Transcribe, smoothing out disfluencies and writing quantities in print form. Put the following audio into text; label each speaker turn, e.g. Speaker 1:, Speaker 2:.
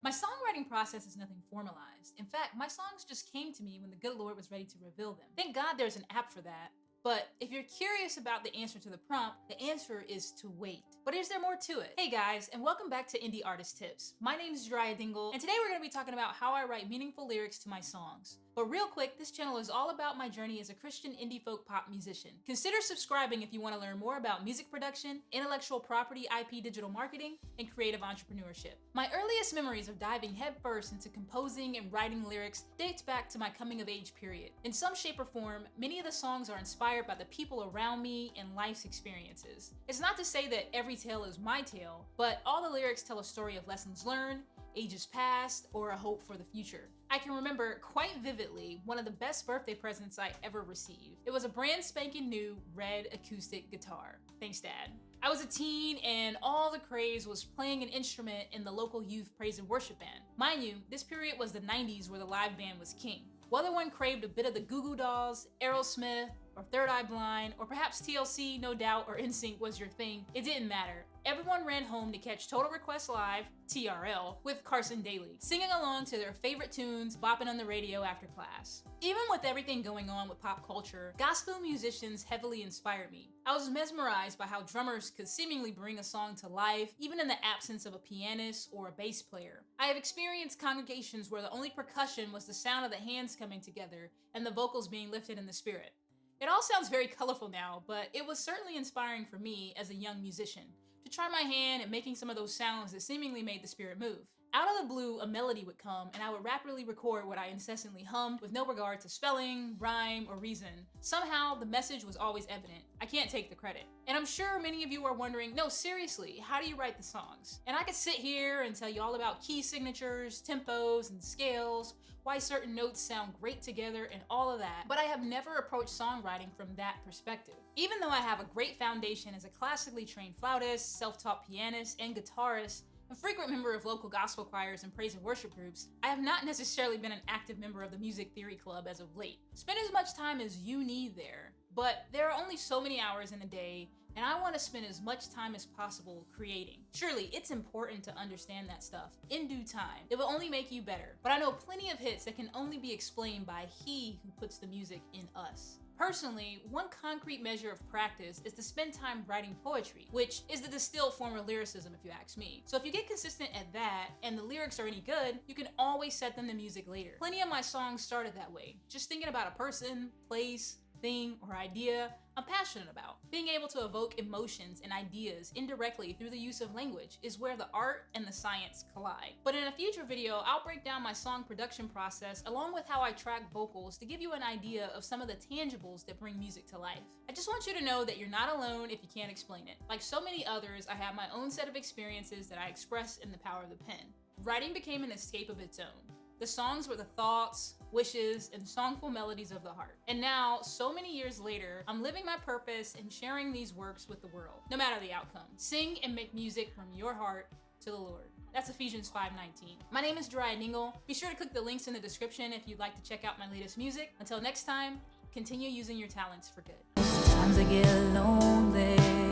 Speaker 1: My songwriting process is nothing formalized. In fact, my songs just came to me when the good Lord was ready to reveal them. Thank God there's an app for that. But if you're curious about the answer to the prompt, the answer is to wait. But is there more to it? Hey guys, and welcome back to Indie Artist Tips. My name is Geryah Dingle, and today we're going to be talking about how I write meaningful lyrics to my songs. But real quick, this channel is all about my journey as a Christian indie folk pop musician. Consider subscribing if you want to learn more about music production, intellectual property, IP digital marketing, and creative entrepreneurship. My earliest memories of diving headfirst into composing and writing lyrics dates back to my coming of age period. In some shape or form, many of the songs are inspired by the people around me and life's experiences. It's not to say that every tale is my tale, but all the lyrics tell a story of lessons learned, ages past, or a hope for the future. I can remember quite vividly one of the best birthday presents I ever received. It was a brand spanking new red acoustic guitar. Thanks, Dad. I was a teen and all the craze was playing an instrument in the local youth praise and worship band. Mind you, this period was the 90s where the live band was king. Whether one craved a bit of the Goo Goo Dolls, Aerosmith, or Third Eye Blind, or perhaps TLC, No Doubt, or NSYNC was your thing, it didn't matter. Everyone ran home to catch Total Request Live, TRL, with Carson Daly, singing along to their favorite tunes, bopping on the radio after class. Even with everything going on with pop culture, gospel musicians heavily inspired me. I was mesmerized by how drummers could seemingly bring a song to life, even in the absence of a pianist or a bass player. I have experienced congregations where the only percussion was the sound of the hands coming together and the vocals being lifted in the spirit. It all sounds very colorful now, but it was certainly inspiring for me as a young musician to try my hand at making some of those sounds that seemingly made the spirit move. Out of the blue, a melody would come, and I would rapidly record what I incessantly hummed with no regard to spelling, rhyme, or reason. Somehow, the message was always evident. I can't take the credit. And I'm sure many of you are wondering, no, seriously, how do you write the songs? And I could sit here and tell you all about key signatures, tempos, and scales, why certain notes sound great together, and all of that. But I have never approached songwriting from that perspective. Even though I have a great foundation as a classically trained flautist, self-taught pianist, and guitarist, a frequent member of local gospel choirs and praise and worship groups, I have not necessarily been an active member of the Music Theory Club as of late. Spend as much time as you need there, but there are only so many hours in a day, and I want to spend as much time as possible creating. Surely, it's important to understand that stuff in due time. It will only make you better, but I know plenty of hits that can only be explained by He who puts the music in us. Personally, one concrete measure of practice is to spend time writing poetry, which is the distilled form of lyricism if you ask me. So if you get consistent at that, and the lyrics are any good, you can always set them to music later. Plenty of my songs started that way, just thinking about a person, place, thing, or idea I'm passionate about. Being able to evoke emotions and ideas indirectly through the use of language is where the art and the science collide. But in a future video, I'll break down my song production process along with how I track vocals to give you an idea of some of the tangibles that bring music to life. I just want you to know that you're not alone if you can't explain it. Like so many others, I have my own set of experiences that I express in the power of the pen. Writing became an escape of its own. The songs were the thoughts, wishes, and songful melodies of the heart. And now, so many years later, I'm living my purpose and sharing these works with the world, no matter the outcome. Sing and make music from your heart to the Lord. That's Ephesians 5:19. My name is Geryah Dingle. Be sure to click the links in the description if you'd like to check out my latest music. Until next time, continue using your talents for good.
Speaker 2: Sometimes I get lonely.